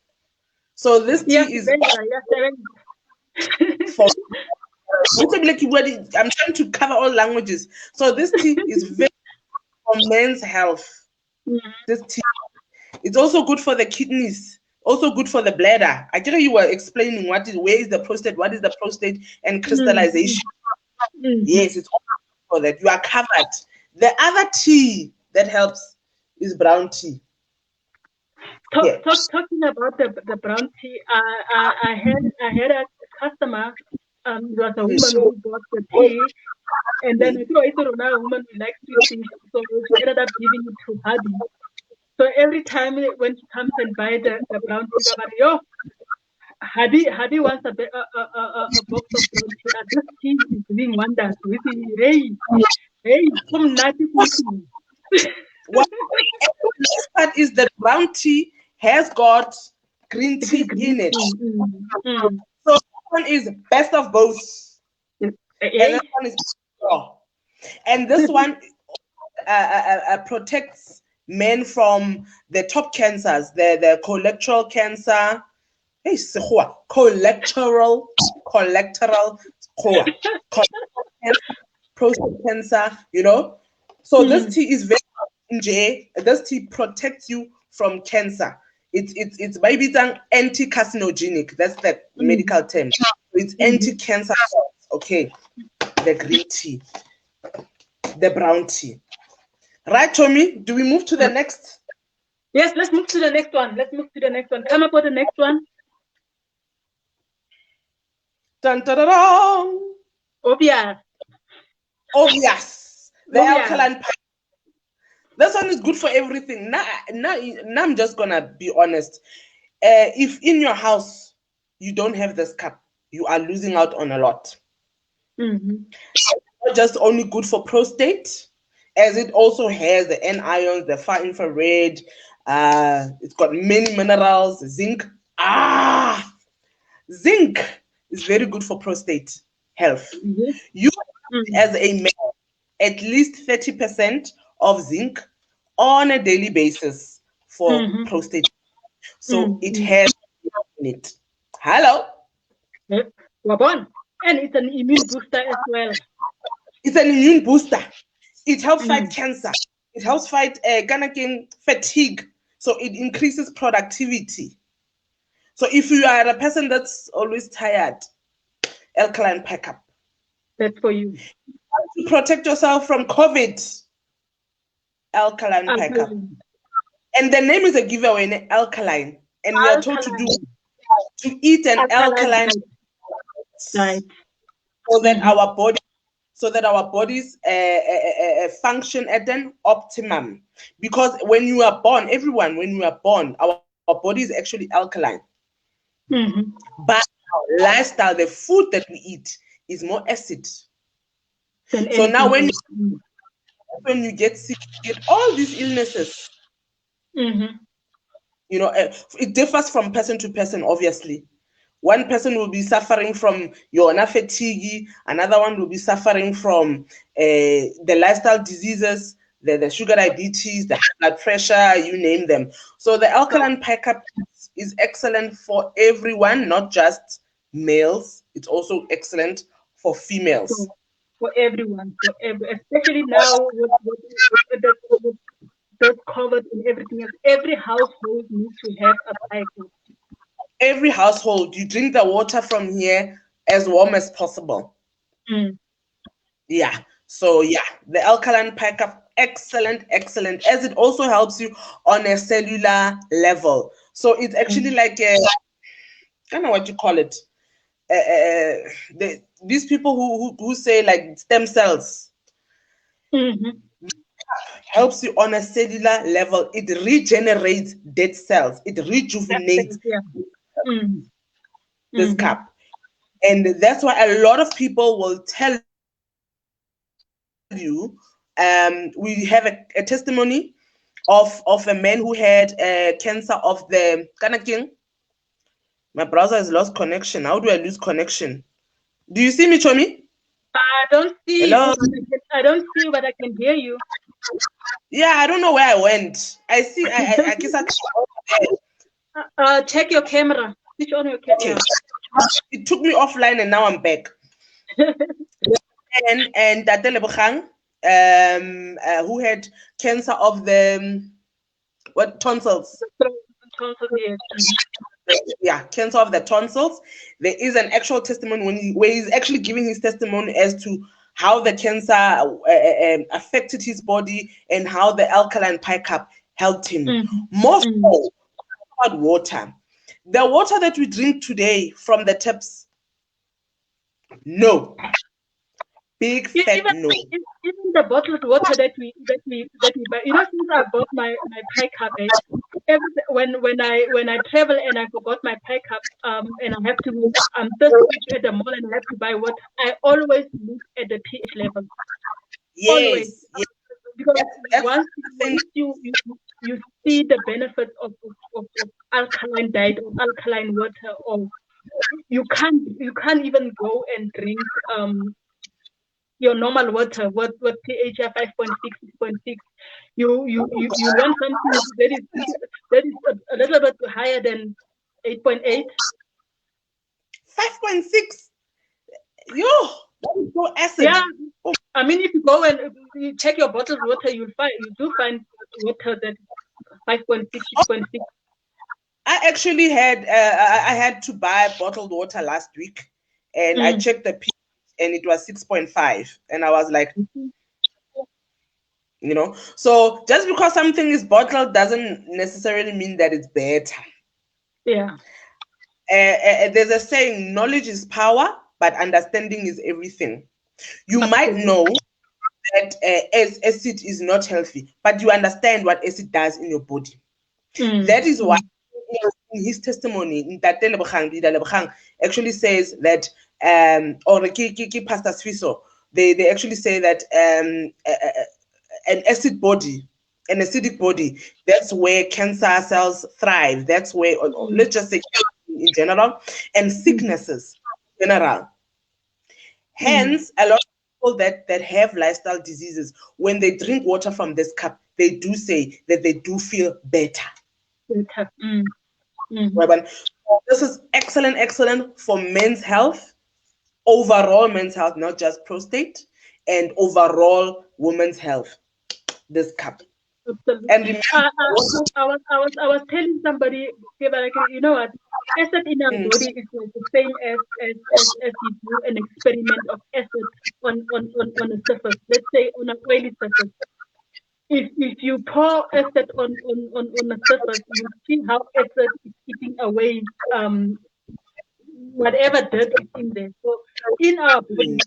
S1: So this tea is for I'm trying to cover all languages. So this tea is very for men's health. This tea, it's also good for the kidneys. Also good for the bladder. I think you were explaining where is the prostate, what is the prostate, and crystallization. Yes, it's all for that. You are covered. The other tea that helps is brown tea.
S2: Talking about the brown tea, I had a customer. It was a woman who bought the tea, and then I thought a woman who likes sweet things, so she ended up giving it to hubby. So every time when she comes and buy the brown tea, but yo, Hadi wants a box of brown tea. This tea is doing wonders with it. Hey, some naughty cooking.
S1: What the next part is that brown tea has got green tea in it. So this one is best of both. And this one is pure. And this one protects men from the top cancers, the colorectal cancer. Hey, collateral, prostate cancer, you know. So this tea is very this tea protects you from cancer. It's maybe it's anti-carcinogenic. That's the medical term. It's anti-cancer. Okay, the green tea, the brown tea. Right, Tommy? Do we move to the next?
S2: Yes, let's move to the next one. Come up with the next one.
S1: Dun, dun, dun, dun.
S2: Obvious.
S1: The alkaline. This one is good for everything. Now I'm just gonna be honest. If in your house you don't have this cup, you are losing out on a lot. It's not just only good for prostate, as it also has the N-ions, the far infrared. It's got many minerals, zinc. Zinc is very good for prostate health. You, as a man, at least 30% of zinc on a daily basis for prostate. So it has in it. Hello.
S2: And it's an immune booster as well.
S1: It's an immune booster. It helps fight cancer. It helps fight fatigue. So it increases productivity. So if you are a person that's always tired, alkaline pack up.
S2: That's for you.
S1: To protect yourself from COVID, alkaline pack up. And the name is a giveaway, alkaline. And we are told to eat an alkaline
S2: diet
S1: so that our bodies function at an optimum. Because when you are born, our body is actually alkaline. But our lifestyle, the food that we eat, is more acid. So now when you get sick, you get all these illnesses. You know, it differs from person to person, obviously. One person will be suffering from fatigue, another one will be suffering from the lifestyle diseases, the sugar diabetes, the high blood pressure, you name them. So the alkaline pack-up is excellent for everyone, not just males. It's also excellent for females.
S2: For everyone, especially now with COVID and everything else. Every household needs to have a cycle.
S1: Every household, you drink the water from here as warm as possible. Yeah. So yeah, the alkaline pack-up, excellent, as it also helps you on a cellular level. So it's actually like a kind of what you call it. These people who say like stem cells helps you on a cellular level. It regenerates dead cells. It rejuvenates this cup. And that's why a lot of people will tell you, we have a testimony of a man who had cancer of the king. My browser has lost connection. How do I lose connection? Do you see me, Chomi?
S2: I don't see. Hello? I don't see you, but I can hear you.
S1: Yeah, I don't know where I went. I see. I guess
S2: check your camera. Switch on your camera.
S1: Okay. It took me offline, and now I'm back. and Tate Lebogang, who had cancer of the tonsils. Yeah, cancer of the tonsils. There is an actual testimony where he's actually giving his testimony as to how the cancer affected his body and how the alkaline pack-up helped him. More so about water. The water that we drink today from the taps, no. Big fat no.
S2: Even the bottled water that we buy. You know, since I bought my pie cup, when I travel and I forgot my pie cup, and I have to I'm thirsty at the mall and I have to buy water, I always look at the pH level. Always.
S1: Yes.
S2: Because once you see the benefits of alkaline diet or alkaline water, or you can't even go and drink your normal water with pH 5.6, 6.6. You want something that is a little bit higher than 8.8.
S1: 5.6. Yo, that is so acid.
S2: Yeah. I mean, if you go and you check your bottled water, you do find water that 5.6, 6.6.
S1: I actually had I had to buy bottled water last week, and I checked the pH and it was 6.5, and I was like, you know, so just because something is bottled doesn't necessarily mean that it's better.
S2: Yeah.
S1: There's a saying, knowledge is power, but understanding is everything. You might know that acid is not healthy, but you understand what acid does in your body. That is why in his testimony, that actually says that, or Pastor Swiso, they actually say that an acid body, an acidic body, that's where cancer cells thrive. That's where, let's just say in general, and sicknesses in general. Hence, a lot of people that have lifestyle diseases, when they drink water from this cup, they do say that they do feel better. This is excellent for men's health, overall men's health, not just prostate, and overall women's health. This cup.
S2: Absolutely. And remember, I was telling somebody, you know what, acid in our body is like the same as you do an experiment of acid on a surface. Let's say on a oily surface. If you pour acid on a surface, you see how acid is eating away whatever dirt is in there. So in our body,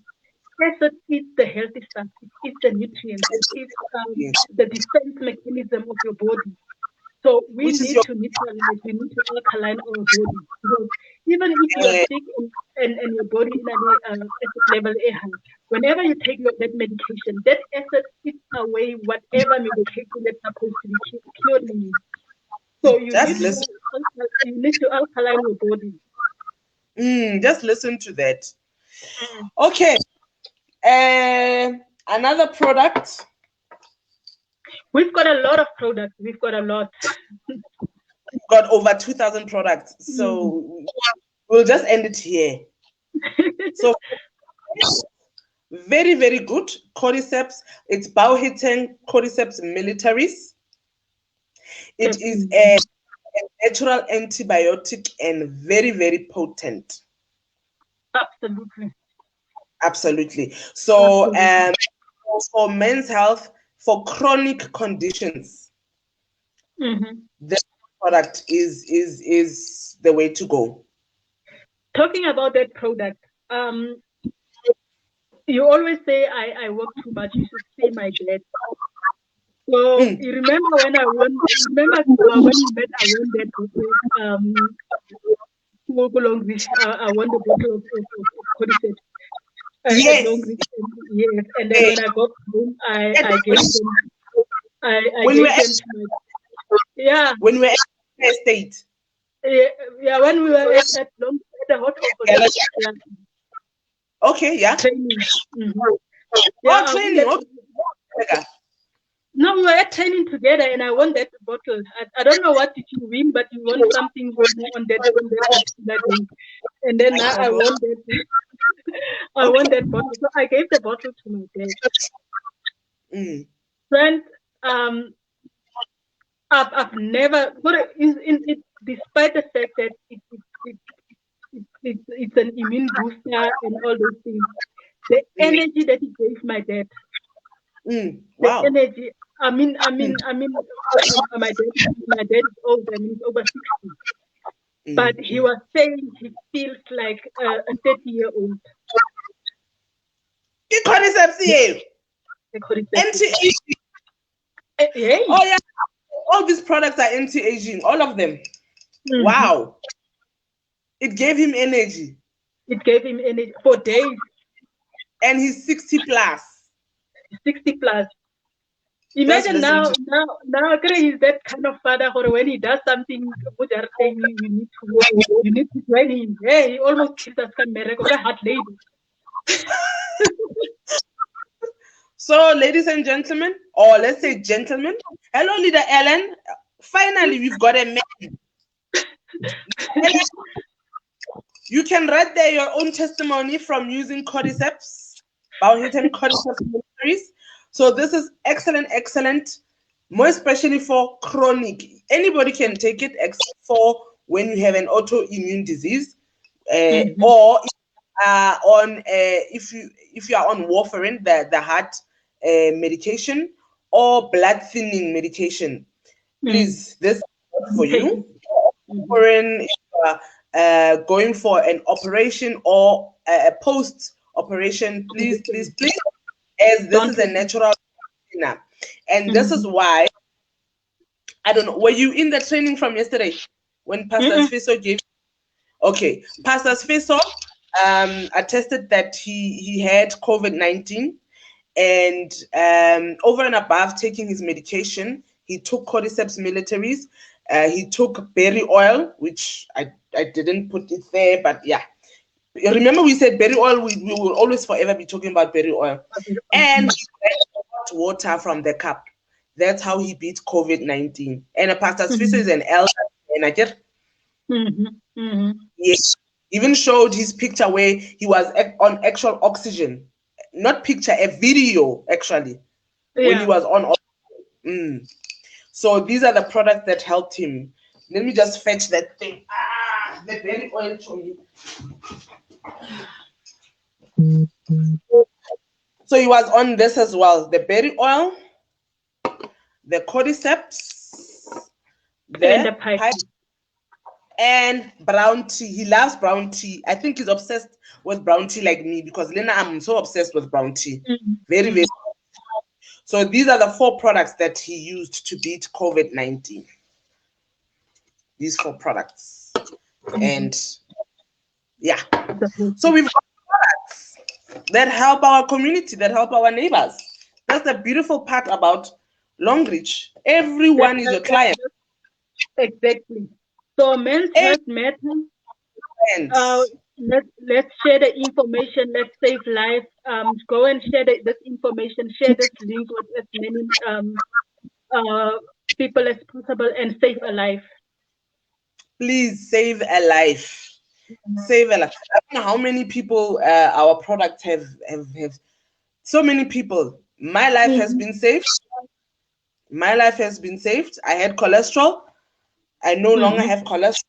S2: acid is the healthy stuff. It's the nutrients. It's the defense mechanism of your body. So we need to neutralize. We need to alkaline our body. So even if you are sick and your body is acid level high, whenever you take that medication, that acid eats away whatever medication that's supposed to be curing you. So you need to alkaline your body.
S1: Just listen to that. Okay. Another product.
S2: We've got a lot of products. We've got a lot.
S1: We've got over 2,000 products. So we'll just end it here. So very, very good. Cordyceps. It's Bauhiten Cordyceps militaris. It is a natural antibiotic and very, very potent. Absolutely. So for men's health, for chronic conditions, this product is the way to go.
S2: Talking about that product, you always say I work too much. You should say my dad. So you remember when I won? Remember when we met? I won that Longrich. I won the bottle of Cordyceps.
S1: Yes.
S2: Yes. And then when I got home, I gave them. I gave them to my,
S1: when we were at Prostate.
S2: Yeah, when we were at the hospital. Yeah.
S1: Okay, yeah.
S2: Training.
S1: Yeah, training. Okay.
S2: No, we were at training together, and I won that bottle. I don't know what did you win, but you won something on that day. And then now I won that. I won that bottle. So I gave the bottle to my dad. Friends, I've never, despite the fact that it's an immune booster and all those things, the energy that it gave my dad.
S1: Wow.
S2: The energy. I mean, my dad is old. I mean, he's over 60. But he was saying he feels like a 30-year-old.
S1: Cordyceps here. Anti-aging.
S2: Hey.
S1: Oh yeah, all these products are anti-aging, all of them.
S2: Mm-hmm.
S1: Wow. It gave him energy.
S2: It gave him energy for days.
S1: And he's 60 plus.
S2: 60 plus. Imagine now, he's that kind of father who when he does something, you need to train him. Hey, he almost kills us hard labor.
S1: So, ladies and gentlemen, or let's say gentlemen, hello, Leader Ellen. Finally, we've got a man. Ellen, you can write there your own testimony from using Cordyceps, Bauhitten Cordyceps ministries. So this is excellent, more especially for chronic. Anybody can take it except for when you have an autoimmune disease, or if you are on warfarin, the heart medication, or blood thinning medication. Please, this is for you. Warfarin, going for an operation or a post-operation, please, as this is a natural cleaner. And this is why, I don't know, were you in the training from yesterday when Pastor Sfiso gave? Okay, Pastor Sfiso attested that he had COVID-19, and over and above taking his medication, he took Cordyceps militaris. He took berry oil, which I didn't put it there, but yeah. Remember we said berry oil, we will always forever be talking about berry oil. And he drank hot water from the cup. That's how he beat COVID-19. And Pastor Sfiso is an elder, and I get yes, even showed his picture where he was on actual oxygen. Not picture, a video actually, when he was on oxygen. So these are the products that helped him. Let me just fetch that thing. The berry oil for me. So he was on this as well. The berry oil, the Cordyceps, the pipe, and brown tea. He loves brown tea. I think he's obsessed with brown tea like me, because Lena, I'm so obsessed with brown tea. Very, very. So these are the 4 products that he used to beat COVID-19. These 4 products. And yeah. So we've got products that help our community, that help our neighbors. That's the beautiful part about Longrich. Everyone is your client.
S2: Exactly. So men's health matters. Let's share the information. Let's save lives. Go and share this information. Share this link with as many people as possible and save a life.
S1: Please save a life. Save a life. I don't know how many people our products have. So many people. My life has been saved. My life has been saved. I had cholesterol. I no longer have cholesterol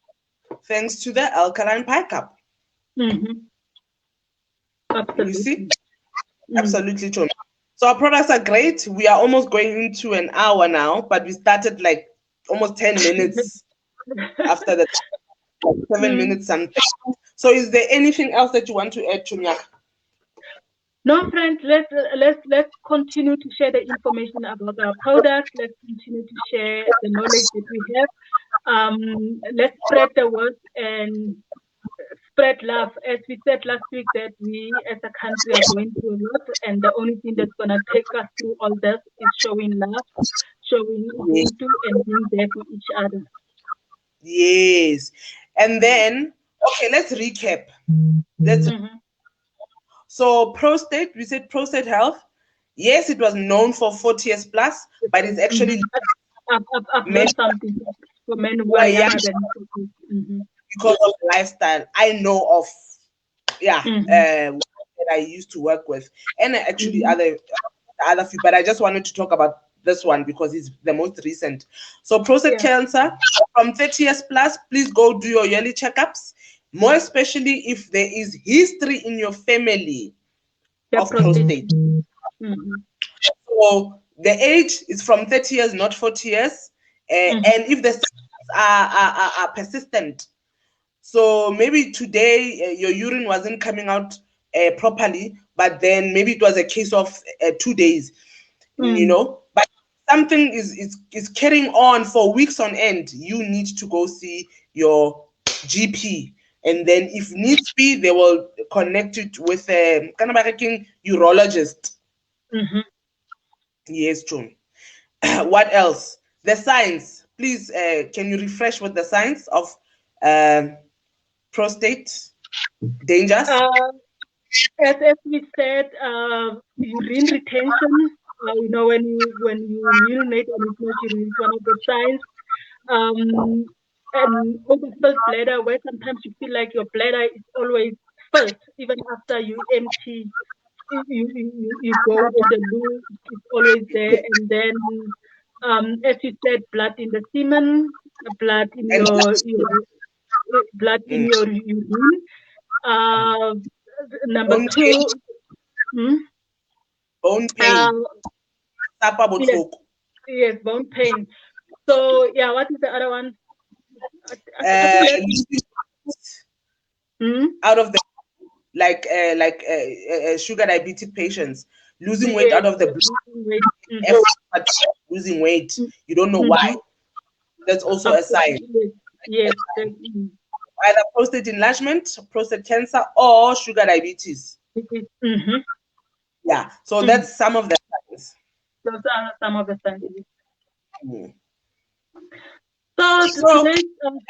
S1: thanks to the alkaline pie cup.
S2: Absolutely.
S1: You see? Absolutely true. So our products are great. We are almost going into an hour now, but we started like almost 10 minutes after the 7 minutes something. So is there anything else that you want to add, Chunyaka?
S2: No, friends, let's continue to share the information about our products. Let's continue to share the knowledge that we have. Let's spread the word and spread love. As we said last week, that we as a country are going through a lot, and the only thing that's gonna take us through all this is showing love, showing into and being there for each other.
S1: Yes. And then, okay, let's recap. So prostate, we said prostate health. Yes, it was known for 40 years plus, but it's actually
S2: I've learned something for men who are younger than
S1: because of lifestyle. I know of that I used to work with, and actually other few, but I just wanted to talk about this one because it's the most recent. So prostate cancer from 30 years plus, please go do your yearly checkups, more especially if there is history in your family of prostate. So the age is from 30 years, not 40 years. And if the symptoms are persistent, so maybe today your urine wasn't coming out properly, but then maybe it was a case of 2 days, you
S2: Mm.
S1: know, but something is carrying on for weeks on end, you need to go see your GP. And then if needs be, they will connect it with a kind of like a urologist.
S2: Mm-hmm.
S1: Yes, June. What else? The signs. Please, can you refresh with the signs of prostate dangers?
S2: As we said, urine retention. You know, when you urinate and it's not urine, it's one of the signs. And overfilled bladder, where sometimes you feel like your bladder is always filled, even after you empty. You go in the loo, it's always there. And then, as you said, blood in the semen, blood in
S1: And
S2: blood in
S1: mm,
S2: your urine. Uh, Number
S1: bone pain,
S2: two, hmm?
S1: bone
S2: uh,
S1: pain, sapa
S2: yes,
S1: botlhoko.
S2: yes, bone pain. So yeah, what is the other one? I think that.
S1: Losing
S2: Hmm?
S1: out of the sugar diabetes patients, losing weight
S2: Yes,
S1: out of the
S2: yes,
S1: blue,
S2: losing weight.
S1: effort at losing weight, you don't know why.
S2: Mm-hmm.
S1: That's also a sign.
S2: Absolutely, yes. Yes.
S1: Either prostate enlargement, prostate cancer, or sugar diabetes.
S2: Mm-hmm.
S1: Yeah, so
S2: Mm.
S1: that's some of the signs.
S2: Those are some of the signs.
S1: Mm.
S2: So
S1: So,
S2: today's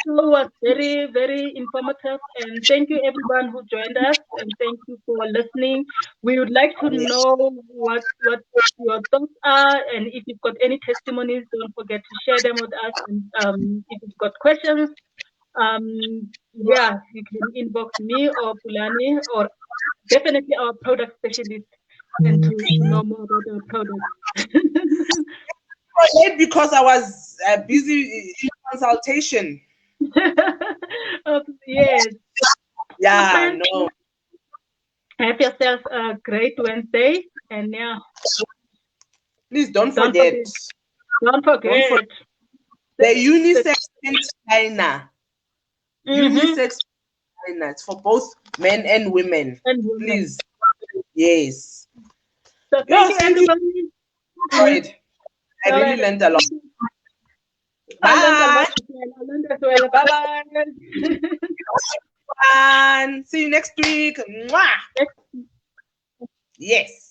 S2: show was very, very informative, and thank you everyone who joined us, and thank you for listening. We would like to know what your thoughts are, and if you've got any testimonies, don't forget to share them with us. And if you've got questions, yeah, you can inbox me or Pulani or definitely our product specialist, and to know more about our products.
S1: late because I was busy in consultation.
S2: Yes. So
S1: Yeah,
S2: friends,
S1: no.
S2: have yourself a great Wednesday, and yeah,
S1: Please don't
S2: don't
S1: forget.
S2: forget, don't
S1: Don't forget
S2: forget
S1: the
S2: the, the
S1: unisex liner.
S2: mm-hmm,
S1: Unisex liners for both men and women.
S2: and women.
S1: Please. Yes.
S2: So thank
S1: Yeah,
S2: you,
S1: thank you.
S2: everybody.
S1: Enjoyed. I
S2: All
S1: really
S2: right.
S1: learned a lot.
S2: I learned a
S1: Bye.
S2: lot as well. I learned as well. Bye bye.
S1: And see you next week. Mwah. Yes.